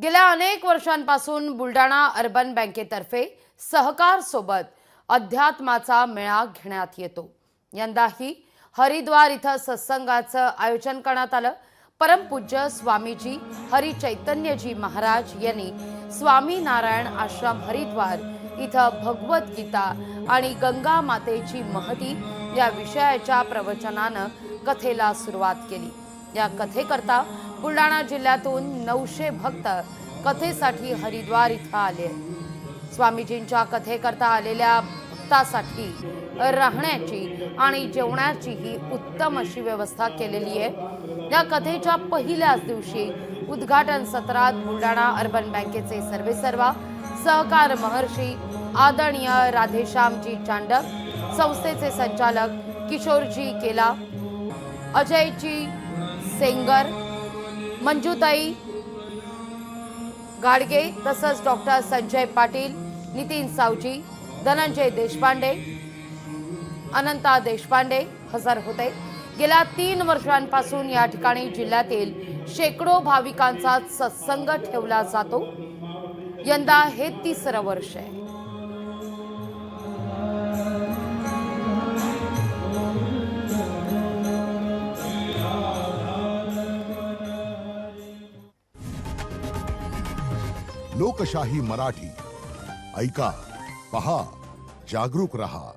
गेल्या अनेक वर्षांपासून बुलढाणा अर्बन बँकेतर्फे सहकार सोबत अध्यात्माचा मेळा घेण्यात येतो। यंदाही हरिद्वार इथं सत्संगाचं आयोजन करण्यात आलं। परमपूज्य स्वामीजी हरी चैतन्यजी महाराज यांनी स्वामी नारायण आश्रम हरिद्वार इथं भगवत गीता आणि गंगा मातेची महती या विषयाच्या प्रवचनानं कथेला सुरुवात केली। या कथेकरता बुलढाणा जिल्ह्यातून 900 भक्त कथेसाठी हरिद्वार इथं आले। स्वामीजींच्या कथेकरता आलेल्या भक्तांसाठी राहण्याची आणि जेवणाची ही उत्तम अशी व्यवस्था केलेली आहे। या कथेच्या पहिल्याच दिवशी उद्घाटन सत्रात बुलढाणा अर्बन बँकेचे सर्वेसर्वा सहकार महर्षी आदरणीय राधेश्यामजी चांडक, संस्थेचे संचालक किशोरजी केला, अजयजी सेंगर, मंजुताई गाडगे तसंच डॉक्टर संजय पाटील, नितीन सावजी, धनंजय देशपांडे, अनंता देशपांडे हजर होते। गेल्या 3 वर्षांपासून या ठिकाणी जिल्ह्यातील शेकडो भाविकांचा सत्संग ठेवला जातो। यंदा हे 3रं वर्ष आहे। लोकशाही मराठी ऐका, पहा, जागरूक रहा।